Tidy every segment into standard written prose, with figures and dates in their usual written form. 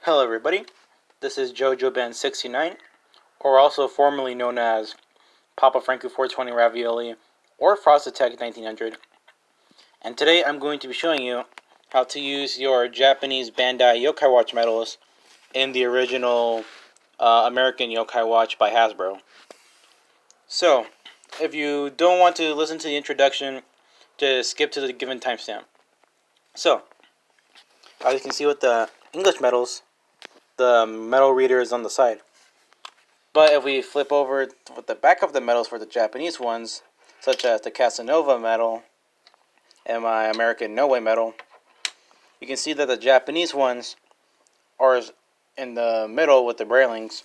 Hello everybody, this is JoJoBen69, or also formerly known as Papa Franco 420 Ravioli, or Frost Attack 1900. And today I'm going to be showing you how to use your Japanese Bandai Yo-kai Watch medals in the original American Yo-kai Watch by Hasbro. So, if you don't want to listen to the introduction, just skip to the given timestamp. So, as you can see with the English medals, the medal reader is on the side. But if we flip over with the back of the medals for the Japanese ones, such as the Casanova medal and my American No Way medal, you can see that the Japanese ones are in the middle with the braillings,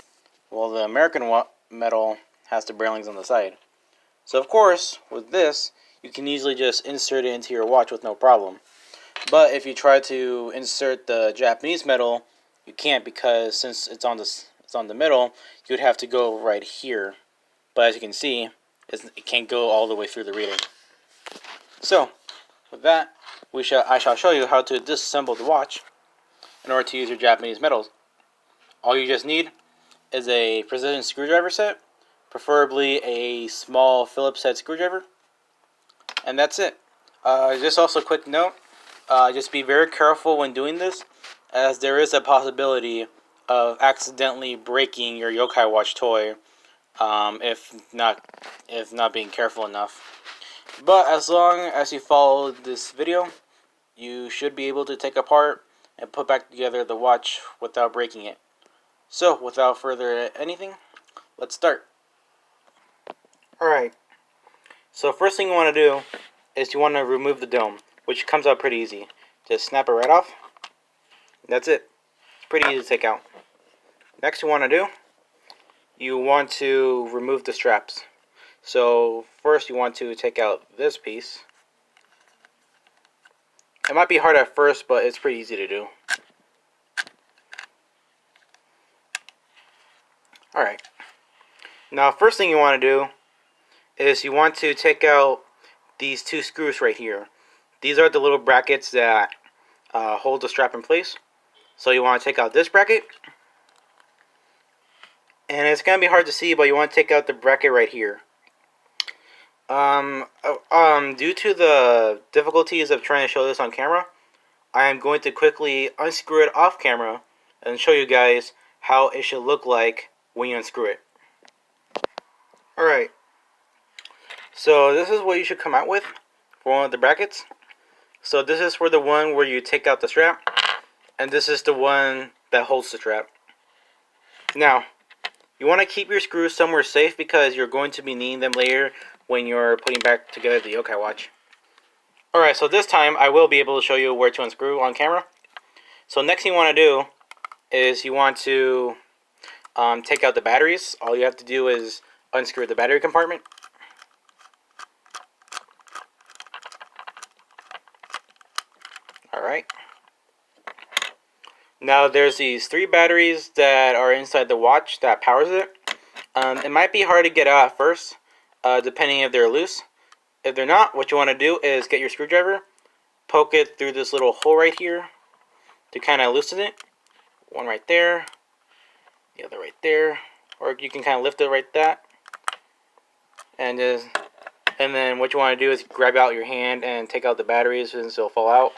while the American medal has the braillings on the side. So of course, with this, you can easily just insert it into your watch with no problem. But if you try to insert the Japanese medal, you can't, because since it's on the middle, you'd have to go right here. But as you can see, it can't go all the way through the reader. So, with that, I shall show you how to disassemble the watch in order to use your Japanese medals. All you just need is a precision screwdriver set, preferably a small Phillips head screwdriver, and that's it. Just also a quick note, just be very careful when doing this, as there is a possibility of accidentally breaking your Yo-kai Watch toy if not being careful enough. But as long as you follow this video, you should be able to take apart and put back together the watch without breaking it. So, without further anything, let's start. Alright, so first thing you want to do is you want to remove the dome, which comes out pretty easy. Just snap it right off. That's it. It's pretty easy to take out. Next you want to remove the straps. So first you want to take out this piece. It might be hard at first, but it's pretty easy to do. Alright. Now first thing you want to do is you want to take out these two screws right here. These are the little brackets that hold the strap in place. So you want to take out this bracket, and it's going to be hard to see, but you want to take out the bracket right here. Due to the difficulties of trying to show this on camera, I am going to quickly unscrew it off camera and show you guys how it should look like when you unscrew it. Alright, so this is what you should come out with for one of the brackets. So this is for the one where you take out the strap, and this is the one that holds the strap. Now, you want to keep your screws somewhere safe, because you're going to be needing them later when you're putting back together the Yo-kai Watch. Alright, so this time I will be able to show you where to unscrew on camera. So next thing you want to do is you want to take out the batteries. All you have to do is unscrew the battery compartment. Alright. Now there's these 3 batteries that are inside the watch that powers it. It might be hard to get out at first, depending if they're loose. If they're not, what you want to do is get your screwdriver, poke it through this little hole right here to kind of loosen it. One right there, the other right there, or you can kind of lift it right that. And then what you want to do is grab out your hand and take out the batteries, since they'll fall out.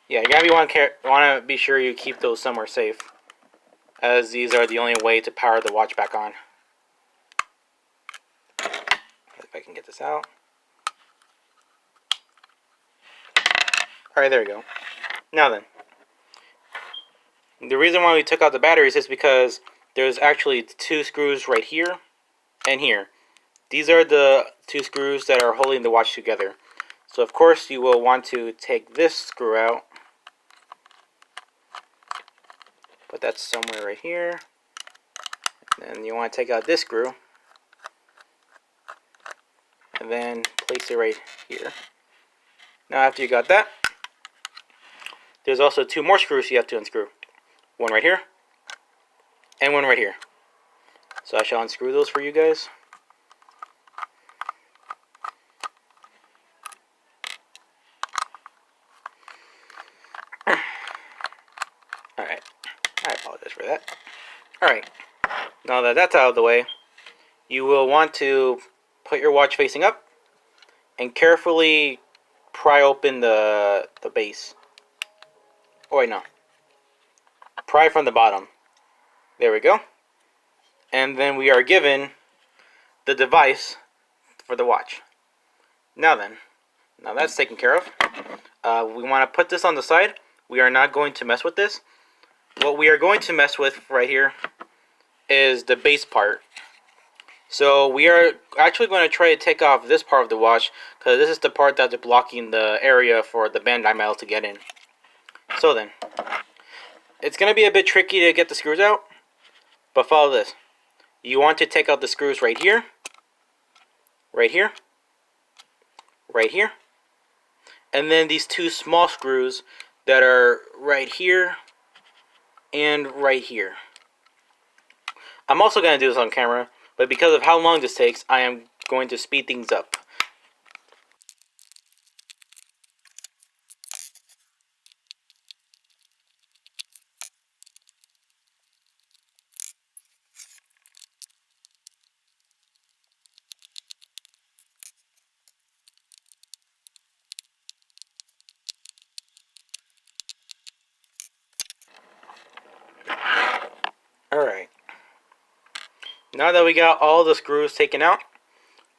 Yeah, you want to be sure you keep those somewhere safe, as these are the only way to power the watch back on. If I can get this out. Alright, there we go. Now then, the reason why we took out the batteries is because there's actually 2 screws right here and here. These are the 2 screws that are holding the watch together. So of course you will want to take this screw out. Put that somewhere right here. Then you want to take out this screw, and then place it right here. Now after you got that, there's also 2 more screws you have to unscrew. One right here, and one right here. So I shall unscrew those for you guys. Alright. just for that. Alright, now that that's out of the way, you will want to put your watch facing up and carefully pry open the base. Oh wait, no. Pry from the bottom. There we go. And then we are given the device for the watch. Now then, now that's taken care of. We want to put this on the side. We are not going to mess with this. What we are going to mess with right here is the base part. So we are actually going to try to take off this part of the watch, because this is the part that's blocking the area for the Bandai metal to get in. So then, it's going to be a bit tricky to get the screws out, but follow this. You want to take out the screws right here, right here, right here, and then these two small screws that are right here and right here. I'm also going to do this on camera, but because of how long this takes, I am going to speed things up. Alright. Now that we got all the screws taken out,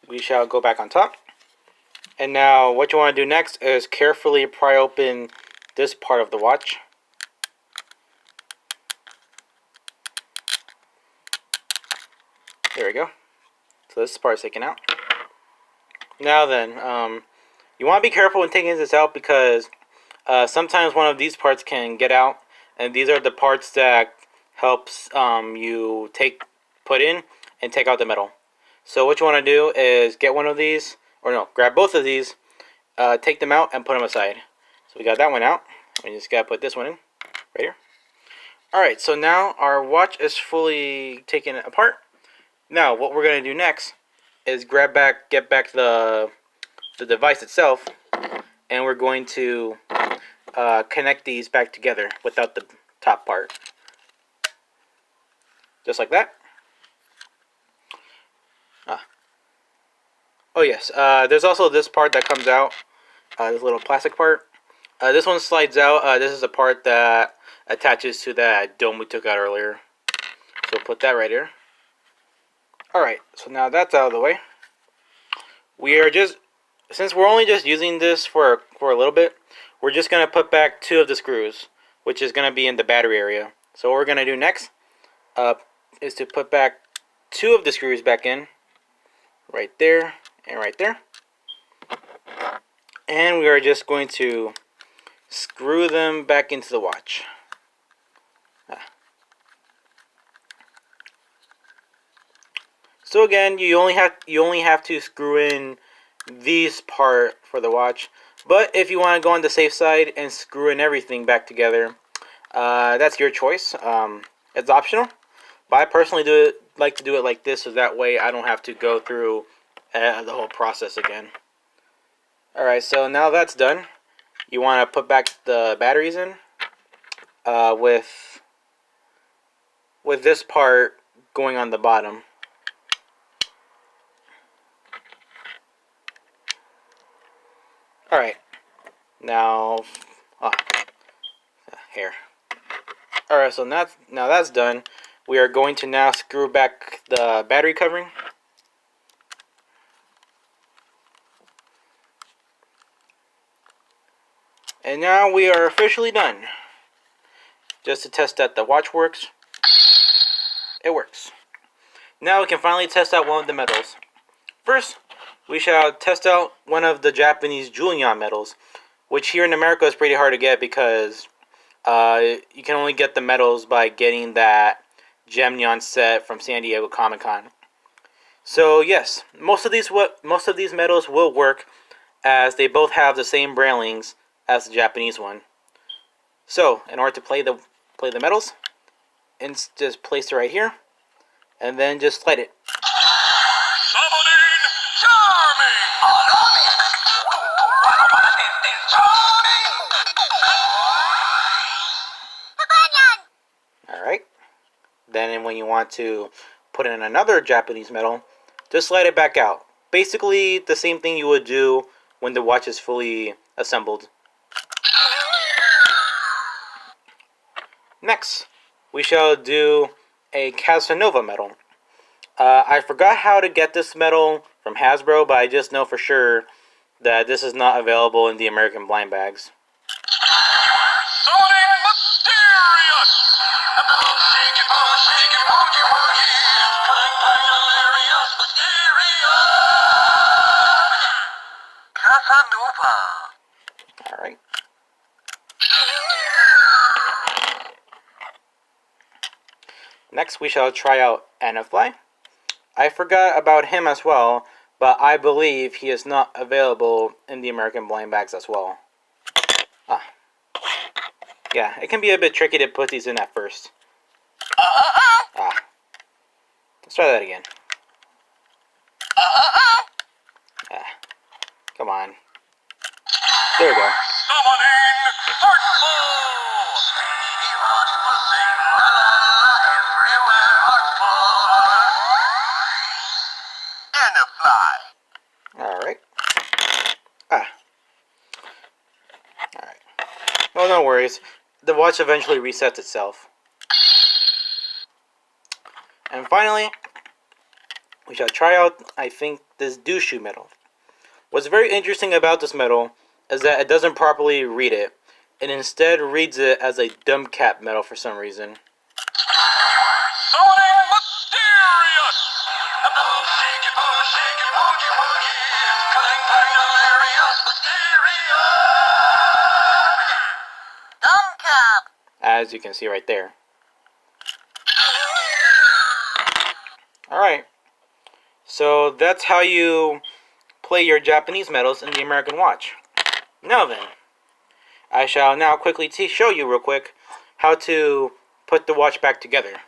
we shall go back on top. And now what you want to do next is carefully pry open this part of the watch. There we go. So this part is taken out. Now then, you want to be careful when taking this out, because sometimes one of these parts can get out, and these are the parts that helps you put in and take out the metal. So what you want to do is get one of these, or no, grab both of these, take them out and put them aside. So we got that one out. We just gotta put this one in right here. Alright, so now our watch is fully taken apart. Now what we're gonna do next is get back the device itself, and we're going to connect these back together without the top part. Just like that. Oh yes, there's also this part that comes out, this little plastic part. This one slides out. This is the part that attaches to that dome we took out earlier. So we'll put that right here. Alright, so now that's out of the way. We are just, since we're only just using this for a little bit, we're just going to put back two of the screws, which is going to be in the battery area. So what we're going to do next is to put back two of the screws back in, right there and right there. And we are just going to screw them back into the watch. So again, you only have to screw in these part for the watch. But if you want to go on the safe side and screw in everything back together, that's your choice. It's optional. But I personally like to do it like this, so that way I don't have to go through the whole process again. Alright, so now that's done, you want to put back the batteries in with this part going on the bottom. Alright, now here. Alright, so now that's done. We are going to now screw back the battery covering. And now we are officially done. Just to test that the watch works. It works. Now we can finally test out one of the metals. First, we shall test out one of the Japanese Julian metals, which here in America is pretty hard to get, because you can only get the metals by getting that Gem Neon set from San Diego Comic-Con. So yes, most of these metals will work, as they both have the same railings as the Japanese one. So in order to play the metals, and just place it right here, and then just slide it. Alright. when you want to put in another Japanese metal, just slide it back out. Basically the same thing you would do when the watch is fully assembled. Next, we shall do a Casanova medal. I forgot how to get this medal from Hasbro, but I just know for sure that this is not available in the American blind bags. Alright. Next, we shall try out Anafly. I forgot about him as well, but I believe he is not available in the American blind bags as well. Yeah, it can be a bit tricky to put these in at first. Let's try that again. Come on. There we go. Alright. Alright. Well, no worries. The watch eventually resets itself. And finally, we shall try out, I think, this Dushu medal. What's very interesting about this medal is that it doesn't properly read it. It instead reads it as a dumb cap medal for some reason. As you can see right there. Alright, so that's how you play your Japanese medals in the American watch. Now then, I shall now quickly show you real quick how to put the watch back together.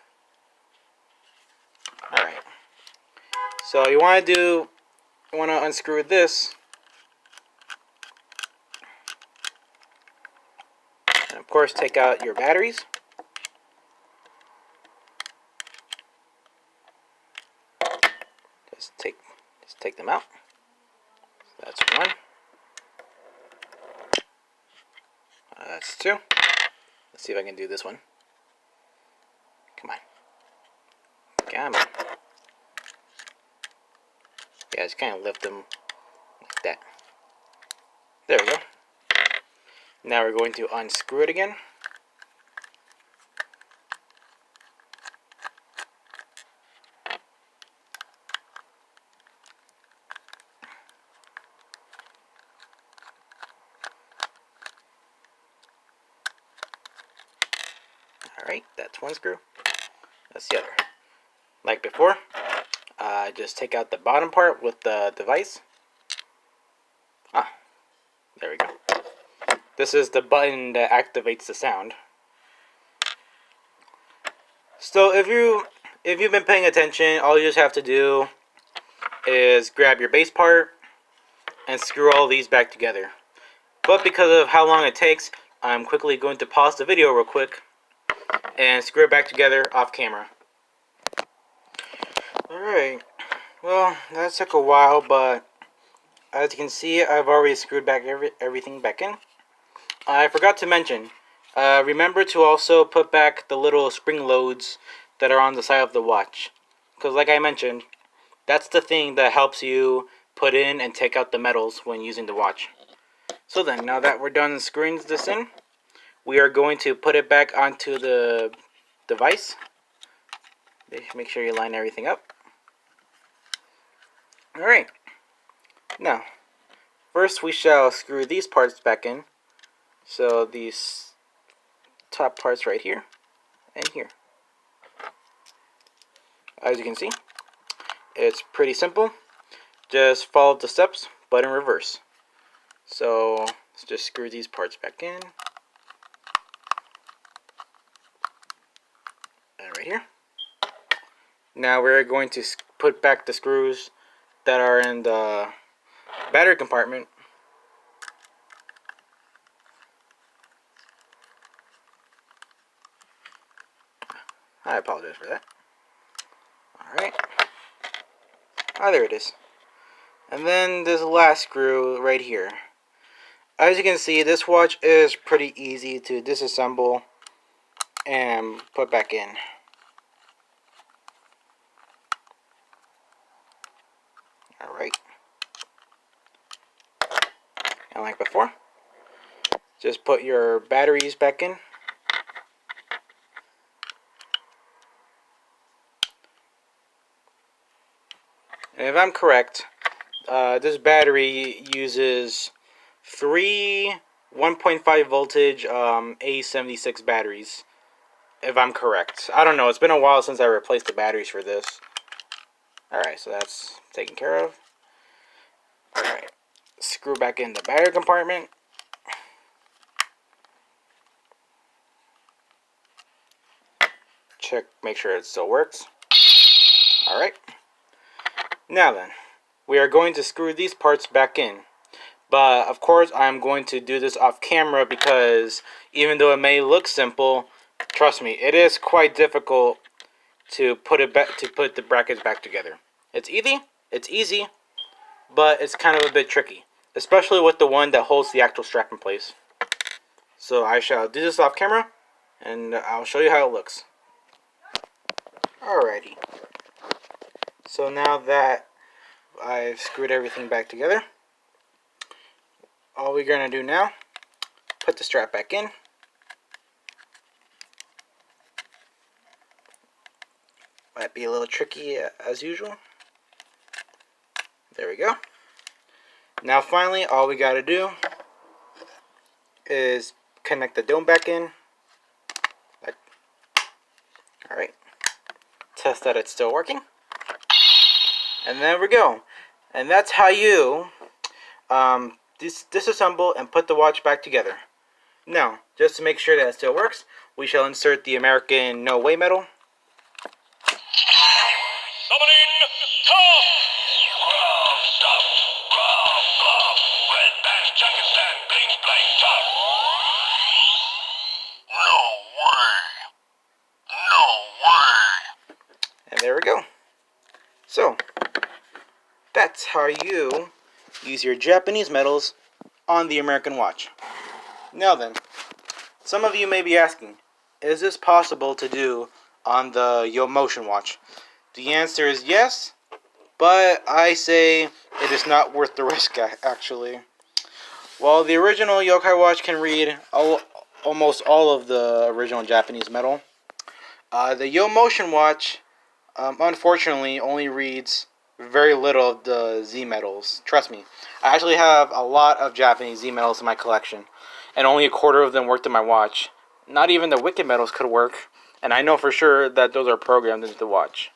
Alright, so you want to unscrew this. And of course take out your batteries. Just take them out. That's one. That's two. Let's see if I can do this one. Come on. Come on. Yeah, just kind of lift them like that. There we go. Now we're going to unscrew it again. Alright, that's one screw. That's the other. Like before, just take out the bottom part with the device. There we go. This is the button that activates the sound. So if you've been paying attention, all you just have to do is grab your base part and screw all these back together. But because of how long it takes, I'm quickly going to pause the video real quick and screw it back together off camera. Alright, well, that took a while, but as you can see, I've already screwed back everything back in. I forgot to mention, remember to also put back the little spring loads that are on the side of the watch. Because like I mentioned, that's the thing that helps you put in and take out the metals when using the watch. So then, now that we're done screwing this in, we are going to put it back onto the device. Make sure you line everything up. Alright, now, first we shall screw these parts back in. So these top parts right here and here. As you can see, it's pretty simple. Just follow the steps, but in reverse. So let's just screw these parts back in. And right here. Now we're going to put back the screws that are in the battery compartment. I apologize for that. Alright. Ah, there it is. And then this last screw right here. As you can see, this watch is pretty easy to disassemble and put back in. Alright. And like before, just put your batteries back in. And if I'm correct, this battery uses 3 1.5 voltage A76 batteries. If I'm correct. I don't know. It's been a while since I replaced the batteries for this. Alright, so that's taken care of. Alright. Screw back in the battery compartment. Check, make sure it still works. Alright. Now then, we are going to screw these parts back in. But of course, I'm going to do this off camera because even though it may look simple, trust me, it is quite difficult to put the brackets back together. It's easy, but it's kind of a bit tricky, especially with the one that holds the actual strap in place. So I shall do this off camera, and I'll show you how it looks. Alrighty. So now that I've screwed everything back together, all we're going to do now, put the strap back in. Might be a little tricky as usual. There we go. Now finally, all we got to do is connect the dome back in. Alright. Test that it's still working. And there we go. And that's how you disassemble and put the watch back together. Now, just to make sure that it still works, we shall insert the American No Way medal. And there we go. So, that's how you use your Japanese medals on the American watch. Now then, some of you may be asking, is this possible to do on the Yo-Motion watch? The answer is yes, but I say it is not worth the risk, actually. While the original Yo-Kai Watch can read almost all of the original Japanese metal, the Yo-Motion watch, unfortunately, only reads very little of the Z metals. Trust me, I actually have a lot of Japanese Z metals in my collection, and only a quarter of them worked in my watch. Not even the Wicked metals could work, and I know for sure that those are programmed into the watch.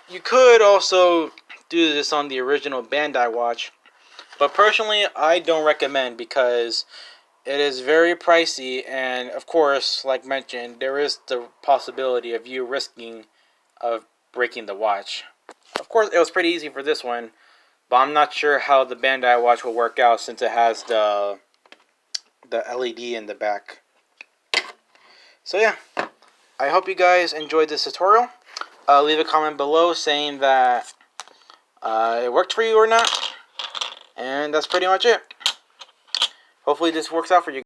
You could also do this on the original Bandai watch, but personally, I don't recommend because it is very pricey, and of course, like mentioned, there is the possibility of you risking of breaking the watch. Of course, it was pretty easy for this one, but I'm not sure how the Bandai watch will work out since it has the LED in the back. So yeah, I hope you guys enjoyed this tutorial. Leave a comment below saying that it worked for you or not. And that's pretty much it. Hopefully this works out for you.